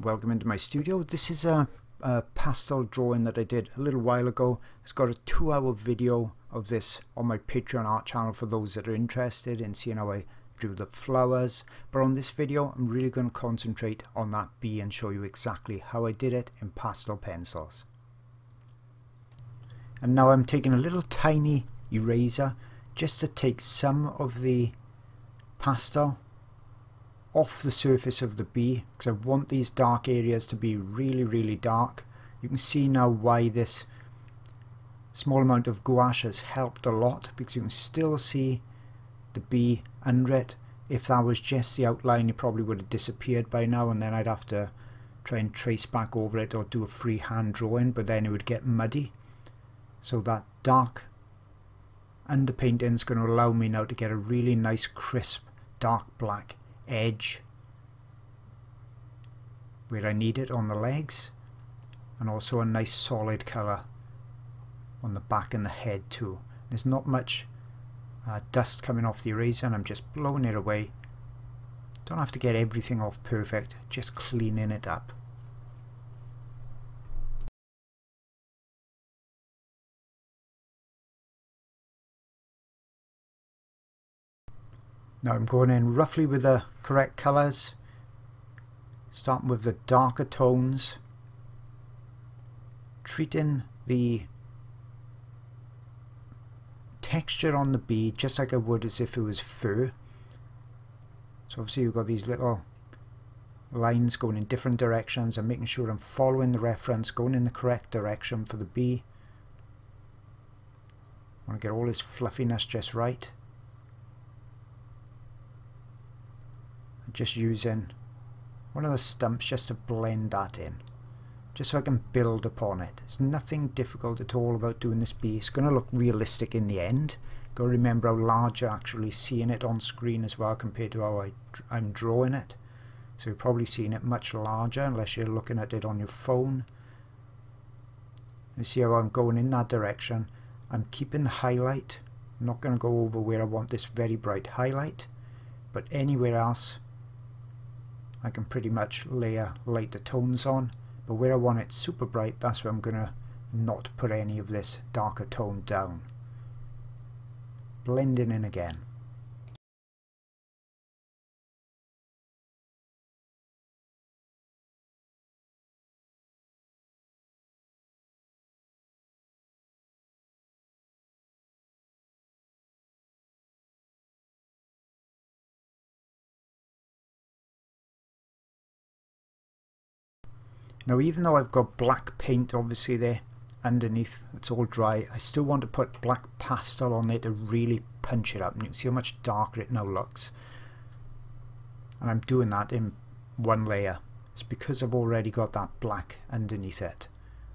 Welcome into my studio. This is a pastel drawing that I did a little while ago. It's got a 2-hour video of this on my Patreon art channel for those that are interested in seeing how I drew the flowers. But on this video I'm really going to concentrate on that bee and show you exactly how I did it in pastel pencils. And now I'm taking a little tiny eraser just to take some of the pastel off the surface of the bee, because I want these dark areas to be really dark. You can see now why this small amount of gouache has helped a lot, because you can still see the bee under it. If that was just the outline, it probably would have disappeared by now, and then I'd have to try and trace back over it or do a freehand drawing, but then it would get muddy. So that dark underpainting is going to allow me now to get a really nice crisp dark black edge where I need it on the legs, and also a nice solid colour on the back and the head too. There's not much dust coming off the eraser, and I'm just blowing it away. Don't have to get everything off perfect, just cleaning it up. Now I'm going in roughly with the correct colours, starting with the darker tones, treating the texture on the bee just like I would as if it was fur. So obviously you've got these little lines going in different directions and making sure I'm following the reference, going in the correct direction for the bee. I want to get all this fluffiness just right. Just using one of the stumps just to blend that in, just so I can build upon it. It's nothing difficult at all about doing this bee. It's going to look realistic in the end. Got to remember how large you're actually seeing it on screen as well compared to how I'm drawing it. So you're probably seeing it much larger unless you're looking at it on your phone. You see how I'm going in that direction. I'm keeping the highlight. I'm not going to go over where I want this very bright highlight, but anywhere else I can pretty much layer lighter tones on, but where I want it super bright, that's where I'm going to not put any of this darker tone down. Blending in again. Now even though I've got black paint obviously there underneath, it's all dry, I still want to put black pastel on there to really punch it up, and you can see how much darker it now looks. And I'm doing that in one layer. It's because I've already got that black underneath it.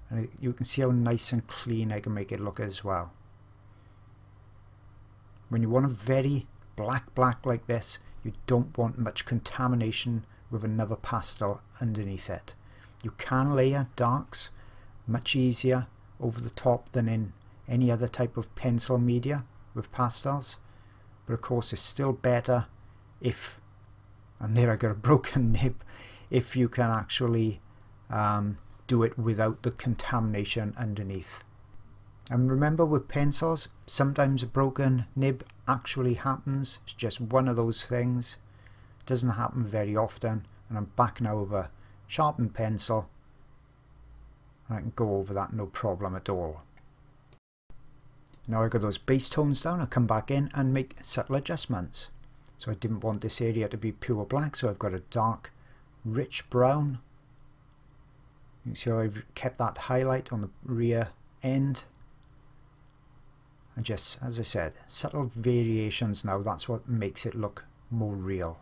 And you can see how nice and clean I can make it look as well. When you want a very black like this, you don't want much contamination with another pastel underneath it. You can layer darks much easier over the top than in any other type of pencil media with pastels, but of course it's still better if, and there I got a broken nib, if you can actually do it without the contamination underneath. And remember, with pencils, sometimes a broken nib actually happens. It's just one of those things. It doesn't happen very often, and I'm back now with a sharpened pencil, and I can go over that no problem at all. Now I've got those base tones down, I'll come back in and make subtle adjustments. So I didn't want this area to be pure black, so I've got a dark rich brown. You can see how I've kept that highlight on the rear end, and just, as I said, subtle variations now. That's what makes it look more real.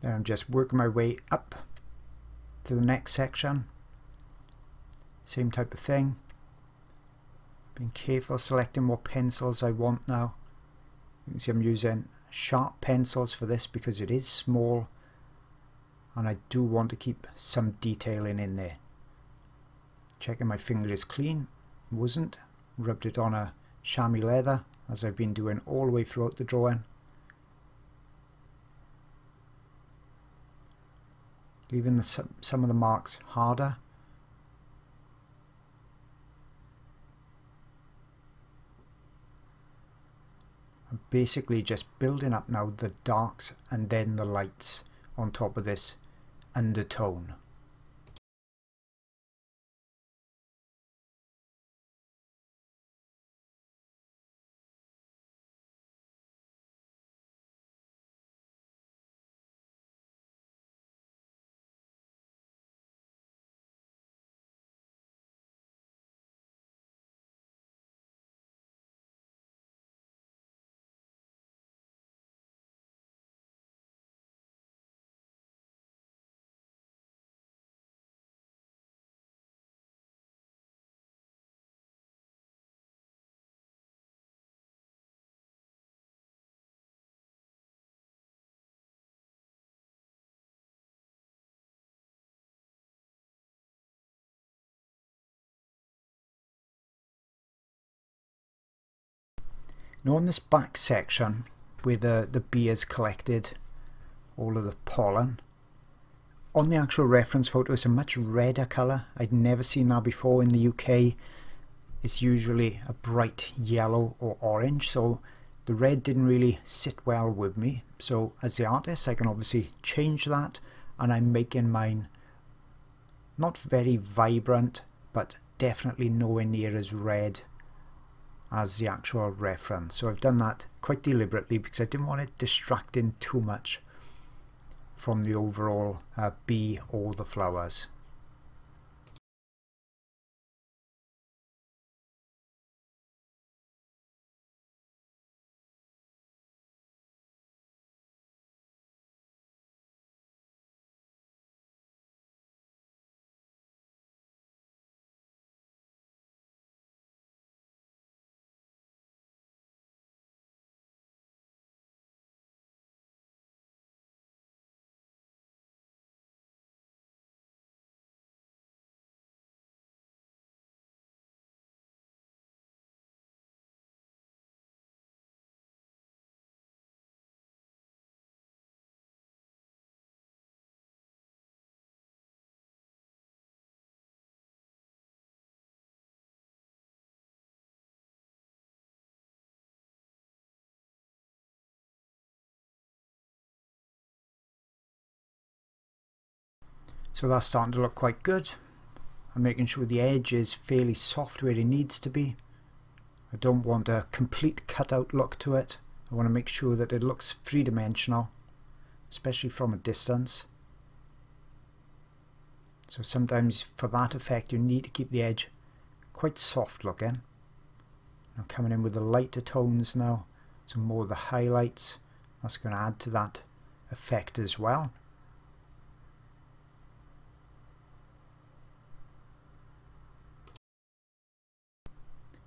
Then I'm just working my way up to the next section. Same type of thing. Being careful selecting what pencils I want now. You can see I'm using sharp pencils for this because it is small and I do want to keep some detailing in there. Checking my finger is clean. Wasn't. Rubbed it on a chamois leather as I've been doing all the way throughout the drawing. Leaving some of the marks harder. I'm basically just building up now the darks and then the lights on top of this undertone. Now on this back section where the bee has collected all of the pollen, on the actual reference photo it's a much redder colour. I'd never seen that before. In the UK it's usually a bright yellow or orange, so the red didn't really sit well with me. So as the artist I can obviously change that, and I'm making mine not very vibrant but definitely nowhere near as red as the actual reference. So I've done that quite deliberately because I didn't want it distracting too much from the overall bee or the flowers. So that's starting to look quite good. I'm making sure the edge is fairly soft where it needs to be. I don't want a complete cutout look to it. I want to make sure that it looks three-dimensional, especially from a distance. So sometimes for that effect you need to keep the edge quite soft looking. I'm coming in with the lighter tones now, some more of the highlights. That's going to add to that effect as well.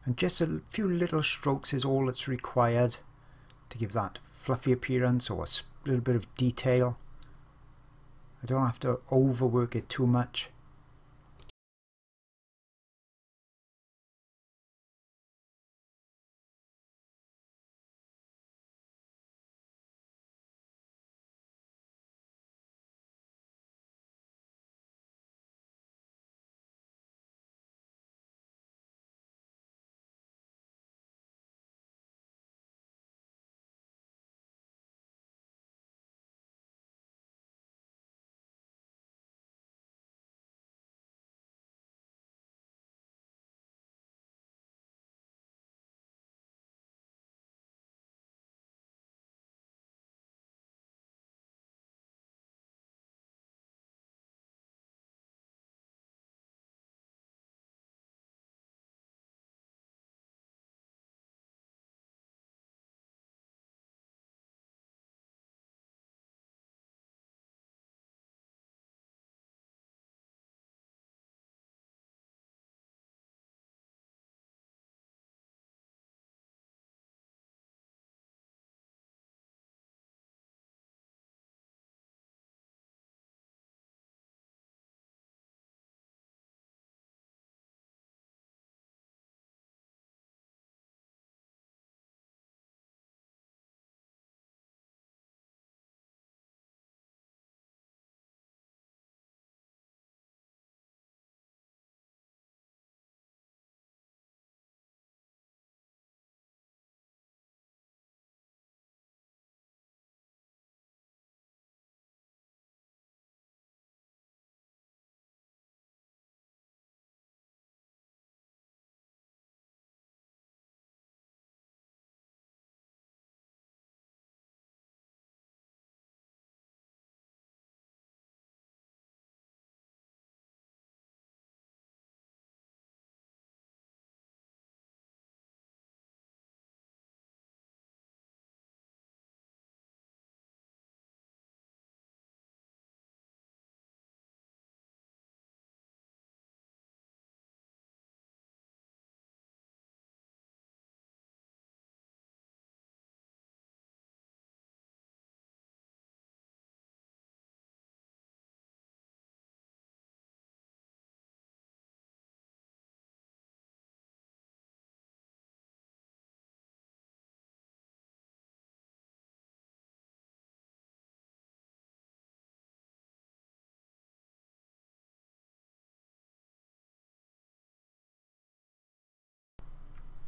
And just a few little strokes is all that's required to give that fluffy appearance or a little bit of detail. I don't have to overwork it too much.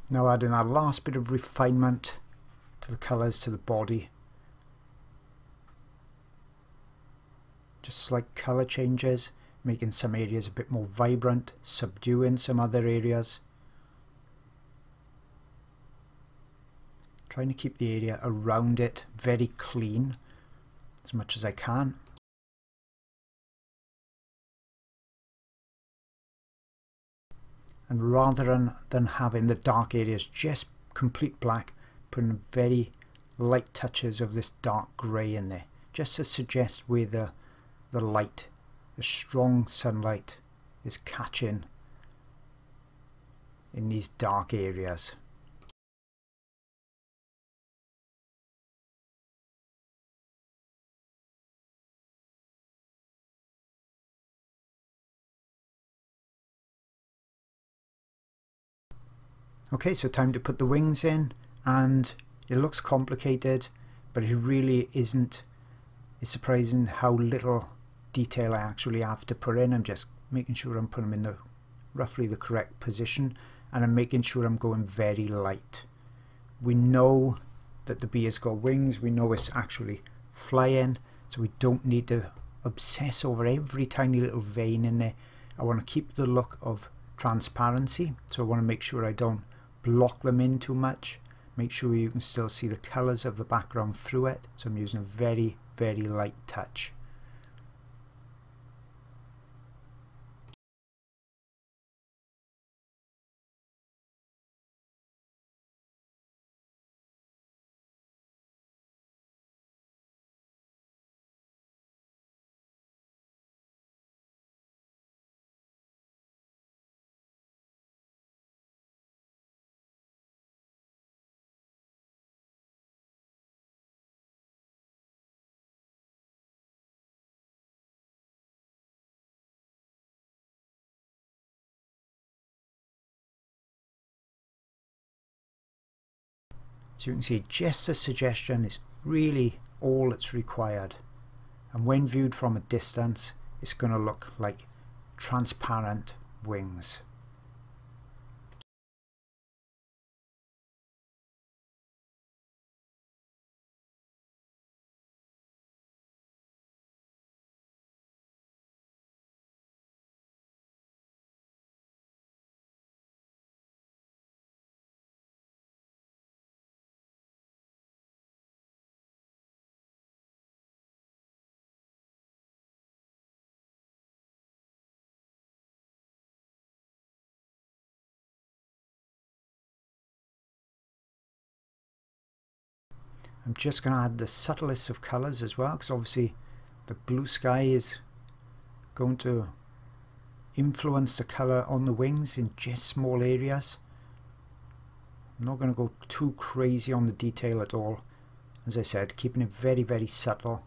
Now adding that last bit of refinement to the colours, to the body. Just slight colour changes, making some areas a bit more vibrant, subduing some other areas. Trying to keep the area around it very clean as much as I can. And rather than having the dark areas just complete black, putting very light touches of this dark grey in there, just to suggest where the light, the strong sunlight, is catching in these dark areas. Okay, so time to put the wings in, and it looks complicated, but it really isn't. It's surprising how little detail I actually have to put in. I'm just making sure I'm putting them in roughly the correct position, and I'm making sure I'm going very light. We know that the bee has got wings, we know it's actually flying, so we don't need to obsess over every tiny little vein in there. I want to keep the look of transparency, so I want to make sure I don't block them in too much. Make sure you can still see the colours of the background through it, so I'm using a very, very light touch. So you can see just a suggestion is really all that's required, and when viewed from a distance it's going to look like transparent wings. I'm just going to add the subtlest of colours as well, because obviously the blue sky is going to influence the colour on the wings in just small areas. I'm not going to go too crazy on the detail at all. As I said, keeping it very, very subtle.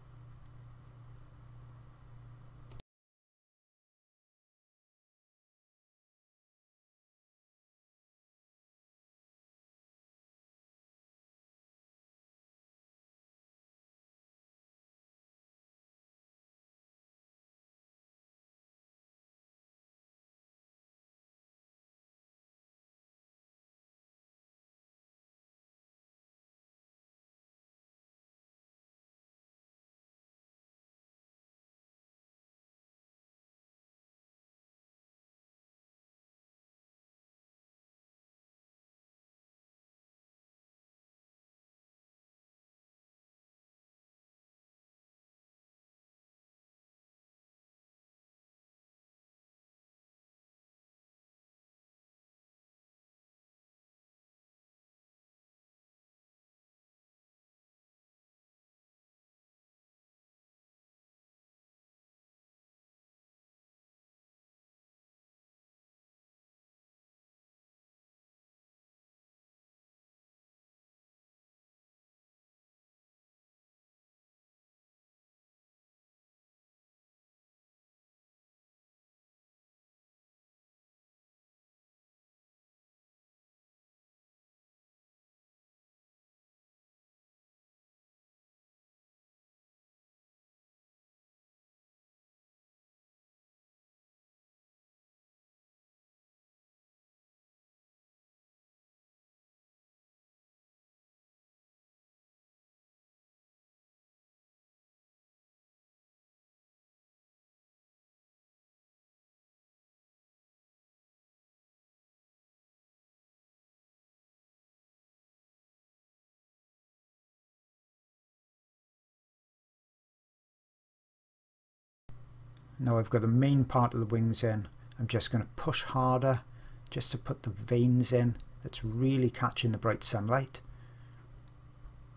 Now I've got the main part of the wings in. I'm just going to push harder just to put the veins in. That's really catching the bright sunlight.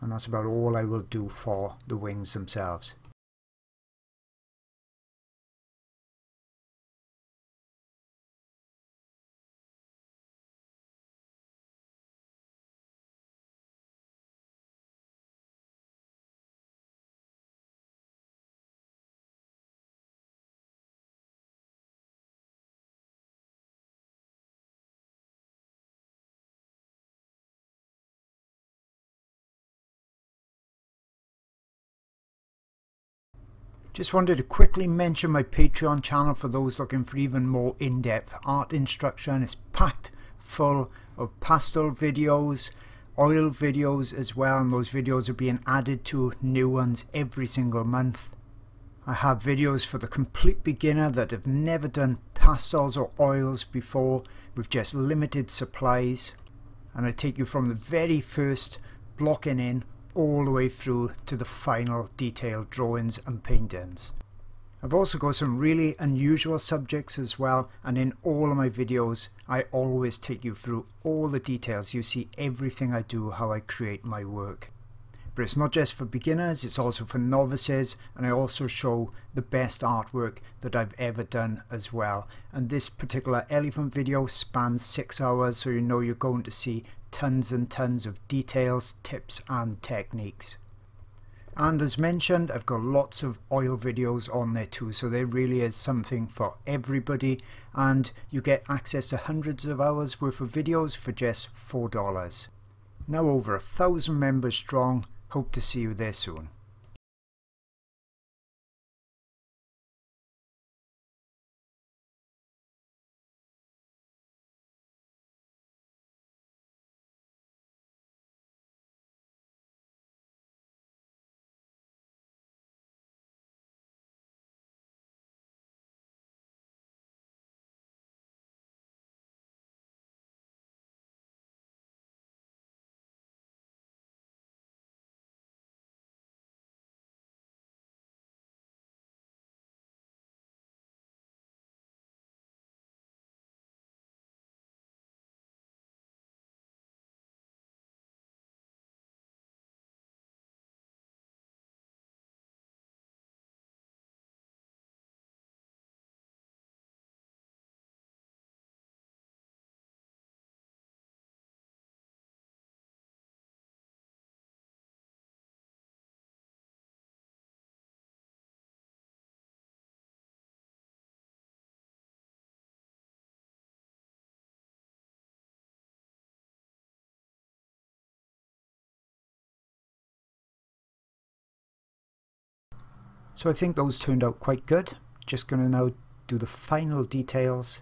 And that's about all I will do for the wings themselves. Just wanted to quickly mention my Patreon channel for those looking for even more in-depth art instruction. It's packed full of pastel videos, oil videos as well, and those videos are being added to new ones every single month. I have videos for the complete beginner that have never done pastels or oils before with just limited supplies, and I take you from the very first blocking in all the way through to the final detailed drawings and paintings. I've also got some really unusual subjects as well, and in all of my videos I always take you through all the details. You see everything I do, how I create my work. But it's not just for beginners, it's also for novices, and I also show the best artwork that I've ever done as well. And this particular elephant video spans 6 hours, so you know you're going to see tons and tons of details, tips and techniques. And as mentioned, I've got lots of oil videos on there too, so there really is something for everybody, and you get access to hundreds of hours worth of videos for just $4. Now over 1,000 members strong. Hope to see you there soon. So I think those turned out quite good. Just going to now do the final details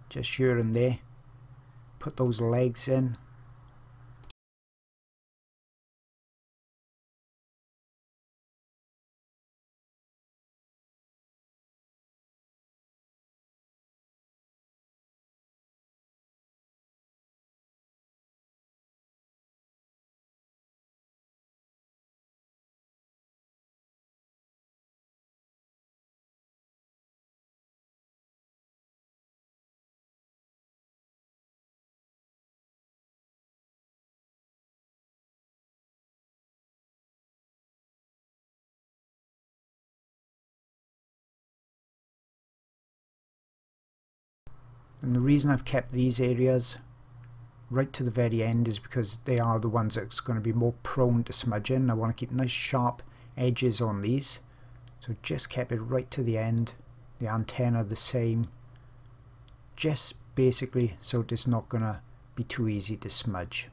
just here and there. Put those legs in. And the reason I've kept these areas right to the very end is because they are the ones that's going to be more prone to smudging. I want to keep nice sharp edges on these, so just kept it right to the end. The antenna the same, just basically so it's not going to be too easy to smudge.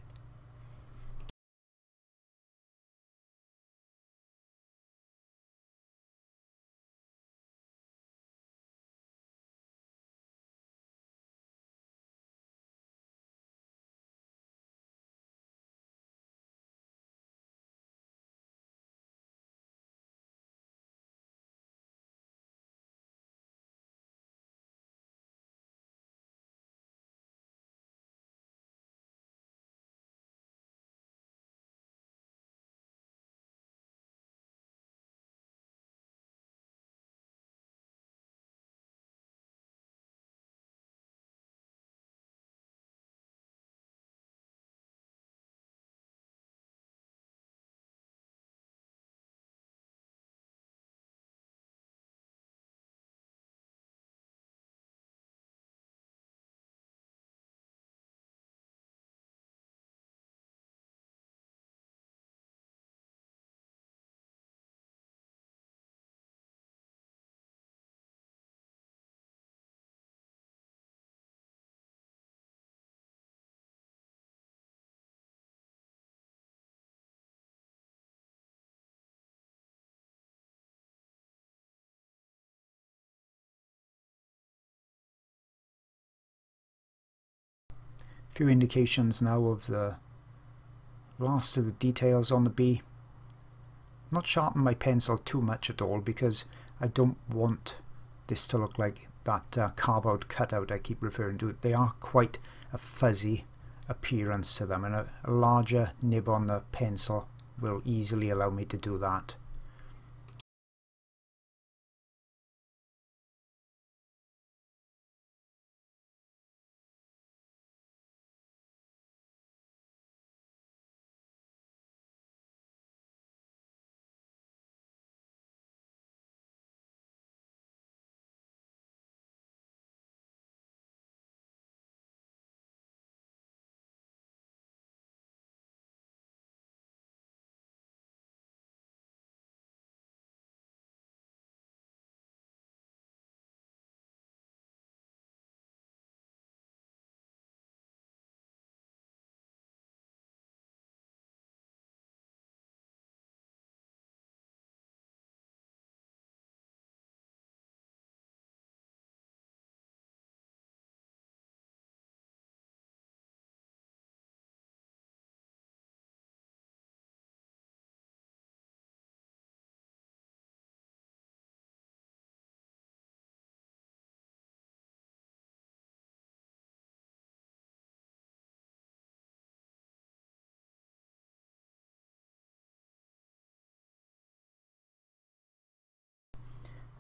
few indications now of the last of the details on the bee. Not sharpen my pencil too much at all because I don't want this to look like that cardboard cutout I keep referring to. They are quite a fuzzy appearance to them, and a larger nib on the pencil will easily allow me to do that.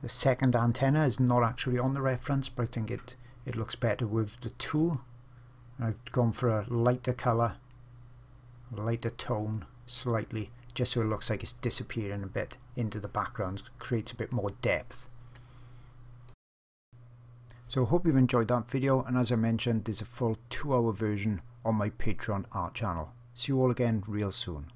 The second antenna is not actually on the reference, but I think it looks better with the two. I've gone for a lighter colour, a lighter tone slightly, just so it looks like it's disappearing a bit into the background, creates a bit more depth. So I hope you've enjoyed that video, and as I mentioned, there's a full 2-hour version on my Patreon art channel. See you all again real soon.